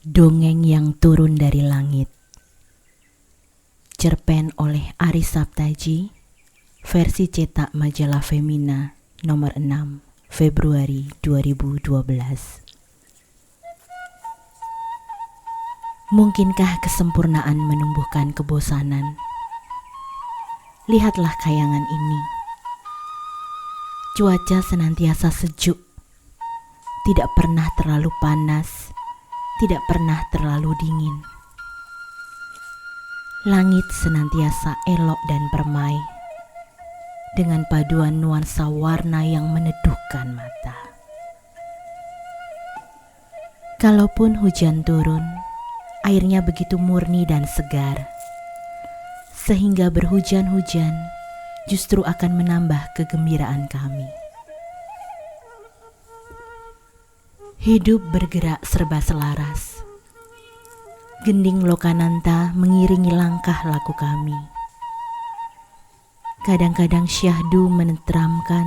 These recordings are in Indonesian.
Dongeng yang turun dari langit. Cerpen oleh Ari Saptaji, versi cetak majalah Femina nomor 6 Februari 2012. Mungkinkah kesempurnaan menumbuhkan kebosanan? Lihatlah kayangan ini. Cuaca senantiasa sejuk, tidak pernah terlalu panas, tidak pernah terlalu dingin. Langit senantiasa elok dan permai, dengan paduan nuansa warna yang meneduhkan mata. Kalaupun hujan turun, airnya begitu murni dan segar, sehingga berhujan-hujan justru akan menambah kegembiraan kami. Hidup bergerak serba selaras. Gending Lokananta mengiringi langkah laku kami. Kadang-kadang syahdu menenteramkan,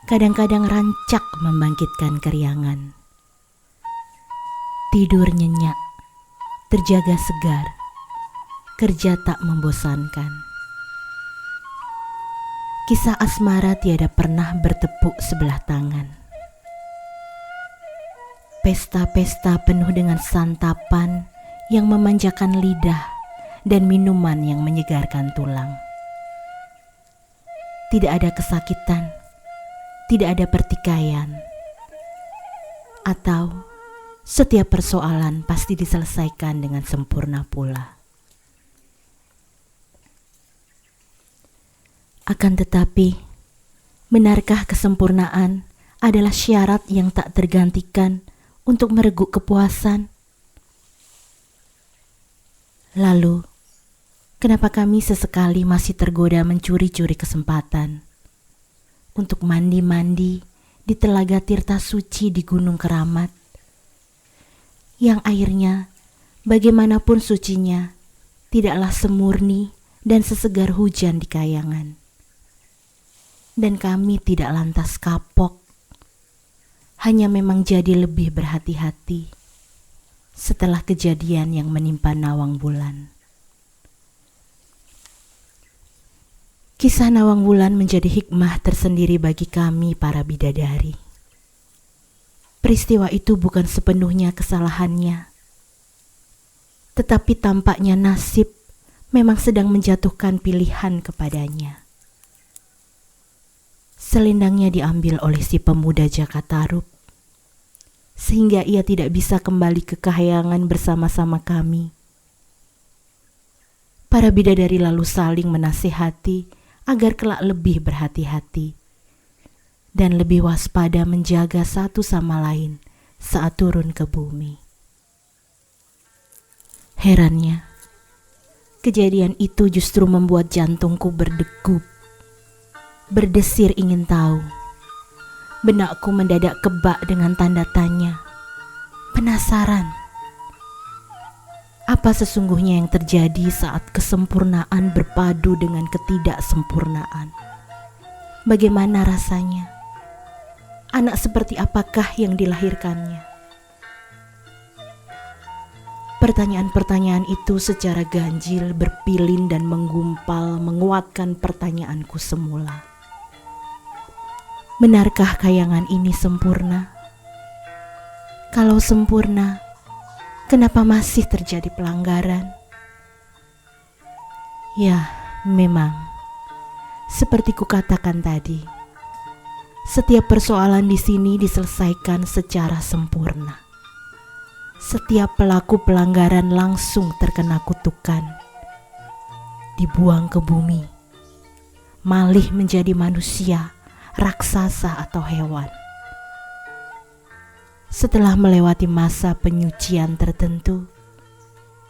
kadang-kadang rancak membangkitkan keriangan. Tidur nyenyak, terjaga segar, kerja tak membosankan. Kisah asmara tiada pernah bertepuk sebelah tangan. Pesta-pesta penuh dengan santapan yang memanjakan lidah dan minuman yang menyegarkan tulang. Tidak ada kesakitan, tidak ada pertikaian, atau setiap persoalan pasti diselesaikan dengan sempurna pula. Akan tetapi, benarkah kesempurnaan adalah syarat yang tak tergantikan untuk mereguk kepuasan? Lalu, kenapa kami sesekali masih tergoda mencuri-curi kesempatan untuk mandi-mandi di telaga tirta suci di Gunung Keramat, yang airnya, bagaimanapun sucinya, tidaklah semurni dan sesegar hujan di kayangan. Dan kami tidak lantas kapok, hanya memang jadi lebih berhati-hati setelah kejadian yang menimpa Nawang Wulan. Kisah Nawang Wulan menjadi hikmah tersendiri bagi kami para bidadari. Peristiwa itu bukan sepenuhnya kesalahannya, tetapi tampaknya nasib memang sedang menjatuhkan pilihan kepadanya. Selendangnya diambil oleh si pemuda Jakatarub, sehingga ia tidak bisa kembali ke kahyangan bersama-sama kami. Para bidadari lalu saling menasihati agar kelak lebih berhati-hati dan lebih waspada menjaga satu sama lain saat turun ke bumi. Herannya, kejadian itu justru membuat jantungku berdegup, berdesir ingin tahu. Benakku mendadak kebak dengan tanda tanya. Penasaran. Apa sesungguhnya yang terjadi saat kesempurnaan berpadu dengan ketidaksempurnaan? Bagaimana rasanya? Anak seperti apakah yang dilahirkannya? Pertanyaan-pertanyaan itu secara ganjil berpilin dan menggumpal menguatkan pertanyaanku semula. Benarkah kayangan ini sempurna? Kalau sempurna, kenapa masih terjadi pelanggaran? Ya, memang, seperti kukatakan tadi, setiap persoalan di sini diselesaikan secara sempurna. Setiap pelaku pelanggaran langsung terkena kutukan, dibuang ke bumi, malih menjadi manusia, raksasa atau hewan. Setelah melewati masa penyucian tertentu,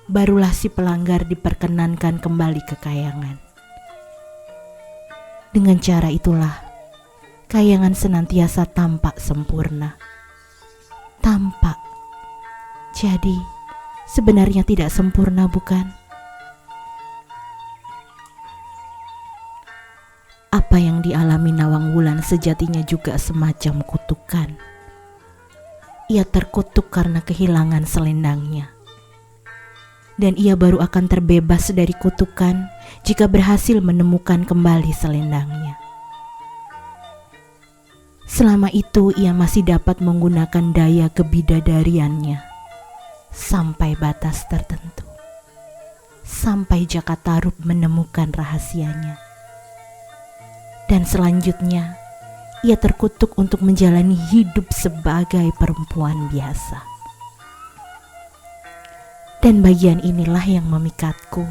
barulah si pelanggar diperkenankan kembali ke kayangan. Dengan cara itulah, kayangan senantiasa tampak sempurna. Tampak. Jadi, sebenarnya tidak sempurna, bukan? Apa yang dialami Nawang Wulan sejatinya juga semacam kutukan. ia terkutuk karena kehilangan selendangnya. Dan ia baru akan terbebas dari kutukan jika berhasil menemukan kembali selendangnya. Selama itu ia masih dapat menggunakan daya kebidadariannya sampai batas tertentu, sampai Jakatarub menemukan rahasianya. Dan selanjutnya ia terkutuk untuk menjalani hidup sebagai perempuan biasa. Dan bagian inilah yang memikatku.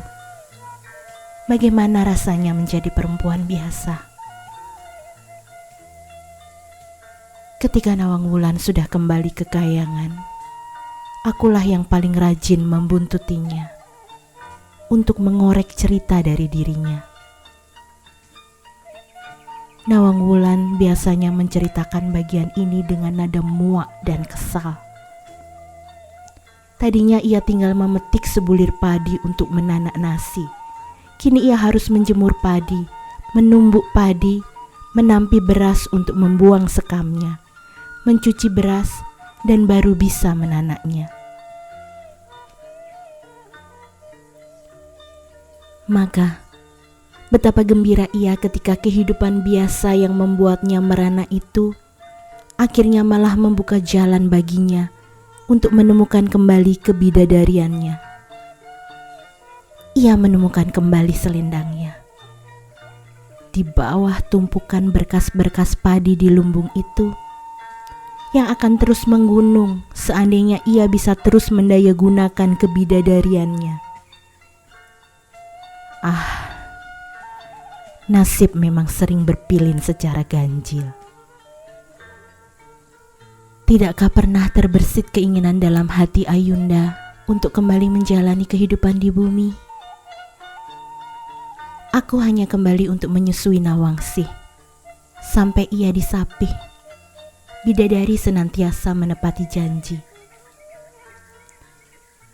Bagaimana rasanya menjadi perempuan biasa? Ketika Nawang Wulan sudah kembali ke Kahyangan, akulah yang paling rajin membuntutinya untuk mengorek cerita dari dirinya. Nawang Wulan biasanya menceritakan bagian ini dengan nada muak dan kesal. Tadinya ia tinggal memetik sebulir padi untuk menanak nasi. Kini ia harus menjemur padi, menumbuk padi, menampi beras untuk membuang sekamnya, mencuci beras, dan baru bisa menanaknya. Maka betapa gembira ia ketika kehidupan biasa yang membuatnya merana itu akhirnya malah membuka jalan baginya untuk menemukan kembali kebidadariannya. Ia menemukan kembali selendangnya. Di bawah tumpukan berkas-berkas padi di lumbung itu, yang akan terus menggunung seandainya ia bisa terus mendayagunakan kebidadariannya. Nasib memang sering berpilin secara ganjil. Tidakkah pernah terbersit keinginan dalam hati Ayunda untuk kembali menjalani kehidupan di bumi? Aku hanya kembali untuk menyusui Nawangsih sampai ia disapih. Bidadari senantiasa menepati janji.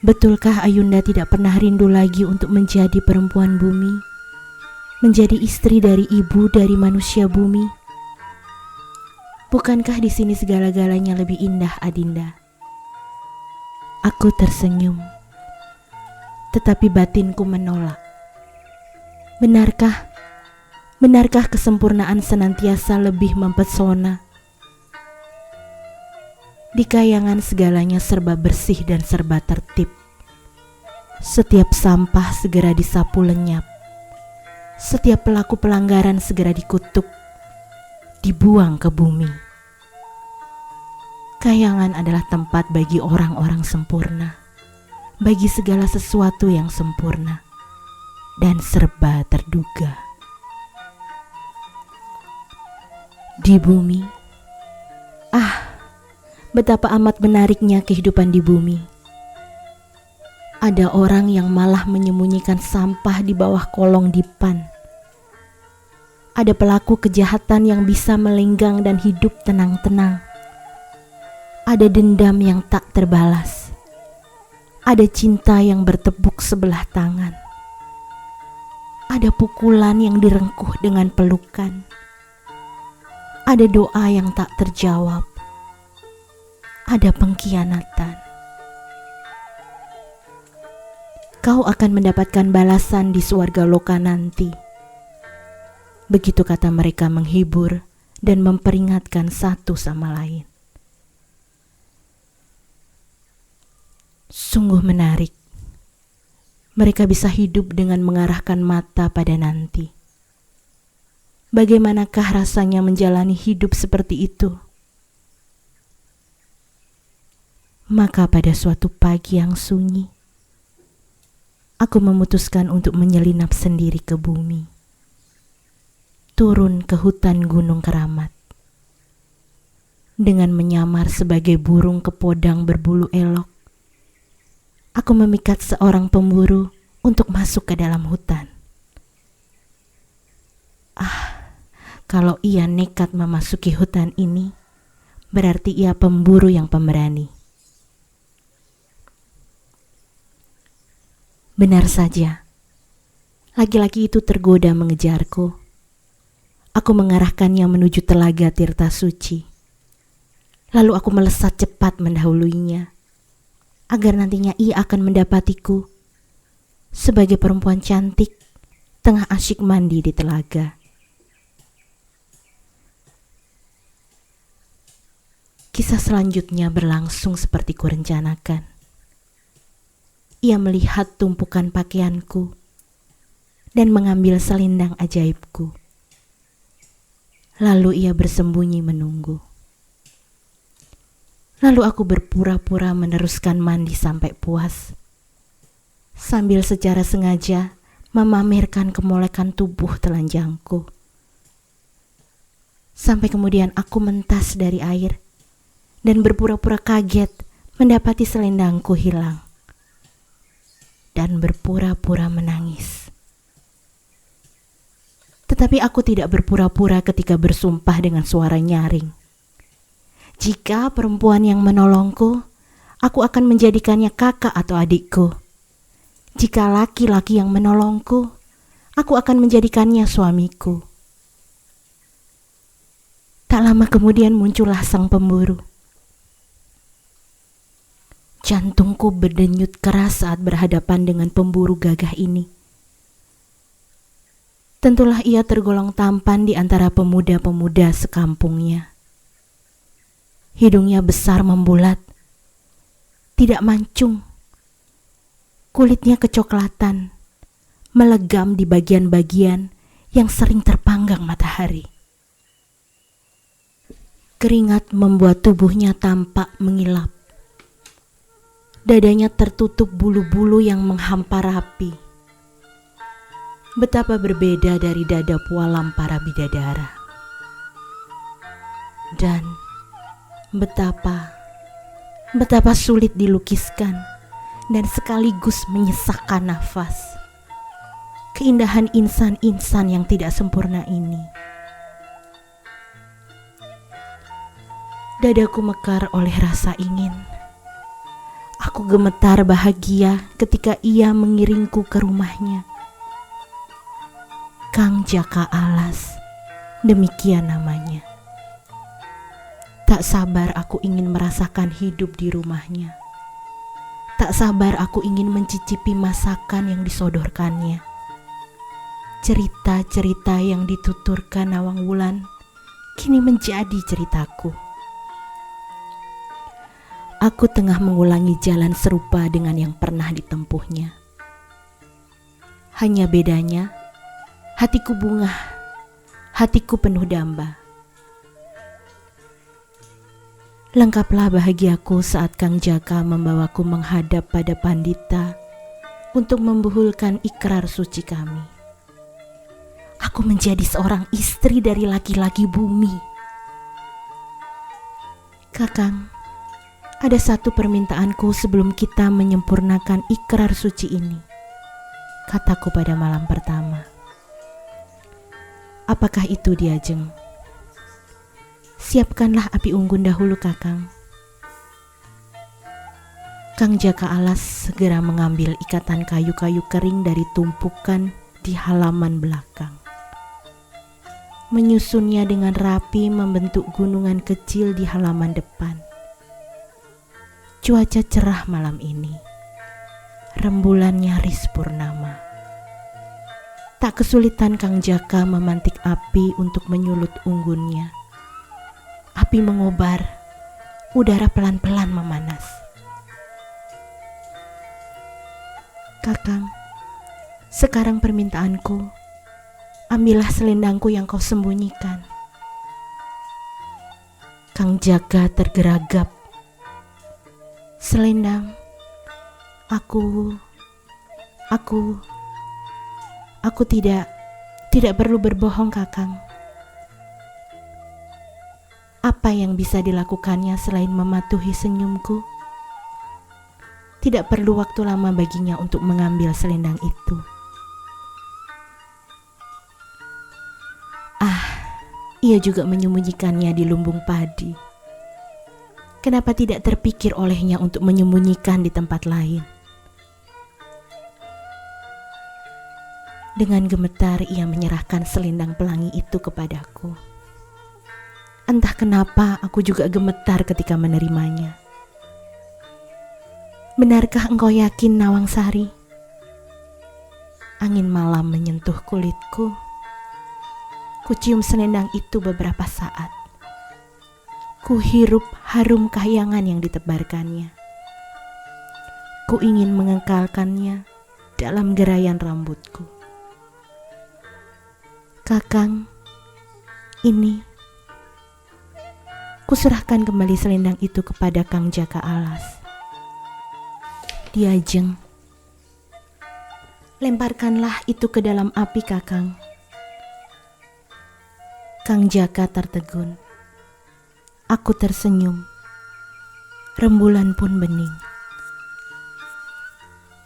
Betulkah Ayunda tidak pernah rindu lagi untuk menjadi perempuan bumi? Menjadi istri dari ibu dari manusia bumi? Bukankah di sini segala-galanya lebih indah, Adinda? Aku tersenyum, tetapi batinku menolak. Benarkah? Benarkah kesempurnaan senantiasa lebih mempesona? Di Kahyangan segalanya serba bersih dan serba tertib. Setiap sampah segera disapu lenyap. Setiap pelaku pelanggaran segera dikutuk, dibuang ke bumi. Kahyangan adalah tempat bagi orang-orang sempurna, bagi segala sesuatu yang sempurna dan serba terduga. Di bumi, betapa amat menariknya kehidupan di bumi. Ada orang yang malah menyembunyikan sampah di bawah kolong dipan. Ada pelaku kejahatan yang bisa melenggang dan hidup tenang-tenang. Ada dendam yang tak terbalas. Ada cinta yang bertepuk sebelah tangan. Ada pukulan yang direngkuh dengan pelukan. Ada doa yang tak terjawab. Ada pengkhianatan. Kau akan mendapatkan balasan di surga loka nanti. Begitu kata mereka menghibur dan memperingatkan satu sama lain. Sungguh menarik. Mereka bisa hidup dengan mengarahkan mata pada nanti. Bagaimanakah rasanya menjalani hidup seperti itu? Maka pada suatu pagi yang sunyi, aku memutuskan untuk menyelinap sendiri ke bumi, turun ke hutan Gunung Keramat. Dengan menyamar sebagai burung kepodang berbulu elok, aku memikat seorang pemburu untuk masuk ke dalam hutan. Kalau ia nekat memasuki hutan ini, berarti ia pemburu yang pemberani. Benar saja, laki-laki itu tergoda mengejarku. Aku mengarahkannya menuju telaga Tirta Suci. Lalu aku melesat cepat mendahuluinya, agar nantinya ia akan mendapatiku sebagai perempuan cantik tengah asyik mandi di telaga. Kisah selanjutnya berlangsung seperti kurencanakan. Ia melihat tumpukan pakaianku dan mengambil selendang ajaibku. Lalu ia bersembunyi menunggu. Lalu aku berpura-pura meneruskan mandi sampai puas, sambil secara sengaja memamerkan kemolekan tubuh telanjangku. Sampai kemudian aku mentas dari air dan berpura-pura kaget mendapati selendangku hilang, dan berpura-pura menangis. Tetapi aku tidak berpura-pura ketika bersumpah dengan suara nyaring. Jika perempuan yang menolongku, aku akan menjadikannya kakak atau adikku. Jika laki-laki yang menolongku, aku akan menjadikannya suamiku. Tak lama kemudian muncullah sang pemburu. Jantungku berdenyut keras saat berhadapan dengan pemburu gagah ini. Tentulah ia tergolong tampan di antara pemuda-pemuda sekampungnya. Hidungnya besar membulat, tidak mancung. Kulitnya kecoklatan, melegam di bagian-bagian yang sering terpanggang matahari. Keringat membuat tubuhnya tampak mengilap. Dadanya tertutup bulu-bulu yang menghampar rapi. Betapa berbeda dari dada pualam para bidadara. Dan betapa sulit dilukiskan dan sekaligus menyesakkan nafas keindahan insan-insan yang tidak sempurna ini. Dadaku mekar oleh rasa ingin. Aku gemetar bahagia ketika ia mengiringku ke rumahnya. Kang Jaka Alas, demikian namanya. Tak sabar aku ingin merasakan hidup di rumahnya. Tak sabar aku ingin mencicipi masakan yang disodorkannya. Cerita-cerita yang dituturkan Nawang Wulan kini menjadi ceritaku. Aku tengah mengulangi jalan serupa dengan yang pernah ditempuhnya. Hanya bedanya, hatiku bunga, hatiku penuh damba. Lengkaplah bahagiaku saat Kang Jaka membawaku menghadap pada pandita untuk membuhulkan ikrar suci kami. Aku menjadi seorang istri dari laki-laki bumi. Kakang, ada satu permintaanku sebelum kita menyempurnakan ikrar suci ini, kataku pada malam pertama. Apakah itu, Diajeng? Siapkanlah api unggun dahulu, Kakang. Kang Jaka Alas segera mengambil ikatan kayu-kayu kering dari tumpukan di halaman belakang. Menyusunnya dengan rapi membentuk gunungan kecil di halaman depan. Cuaca cerah malam ini. Rembulan nyaris purnama. Tak kesulitan Kang Jaka memantik api untuk menyulut unggunnya. Api mengobar, udara pelan-pelan memanas. Kakang, sekarang permintaanku, ambillah selendangku yang kau sembunyikan. Kang Jaka tergeragap. Selendang, aku tidak perlu berbohong, Kakang. Apa yang bisa dilakukannya selain mematuhi senyumku? Tidak perlu waktu lama baginya untuk mengambil selendang itu. Ia juga menyembunyikannya di lumbung padi. Kenapa tidak terpikir olehnya untuk menyembunyikan di tempat lain? Dengan gemetar ia menyerahkan selendang pelangi itu kepadaku. Entah kenapa aku juga gemetar ketika menerimanya. Benarkah engkau yakin, Nawangsari? Angin malam menyentuh kulitku. Kucium selendang itu beberapa saat. Kuhirup harum kahyangan yang ditebarkannya. Ku ingin mengekalkannya dalam gerayan rambutku. Kakang, ini. Kuserahkan kembali selendang itu kepada Kang Jaka Alas. Diajeng. Lemparkanlah itu ke dalam api, Kakang. Kang Jaka tertegun. Aku tersenyum. Rembulan pun bening.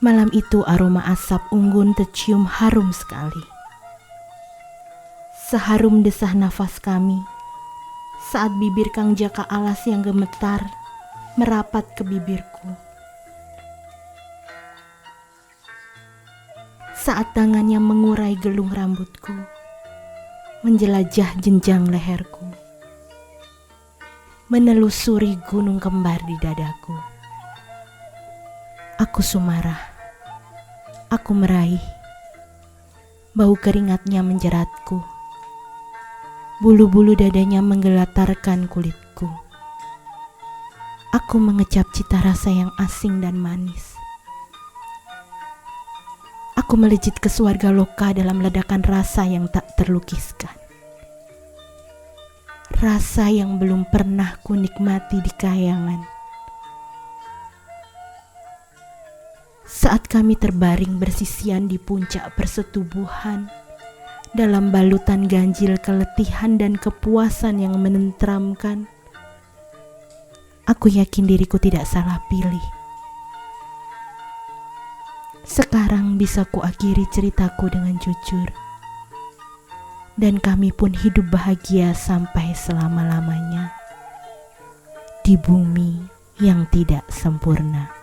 Malam itu aroma asap unggun tercium harum sekali. Seharum desah nafas kami saat bibir Kang Jaka Alas yang gemetar merapat ke bibirku. Saat tangannya mengurai gelung rambutku, menjelajah jenjang leherku, menelusuri gunung kembar di dadaku. Aku sumarah, aku meraih, bau keringatnya menjeratku, bulu-bulu dadanya menggelatarkan kulitku. Aku mengecap cita rasa yang asing dan manis. Aku melejit ke swarga loka dalam ledakan rasa yang tak terlukiskan. Rasa yang belum pernah ku nikmati di kayangan. Saat kami terbaring bersisian di puncak persetubuhan, dalam balutan ganjil keletihan dan kepuasan yang menenteramkan, aku yakin diriku tidak salah pilih. Sekarang bisa ku akhiri ceritaku dengan jujur. Dan kami pun hidup bahagia sampai selama-lamanya di bumi yang tidak sempurna.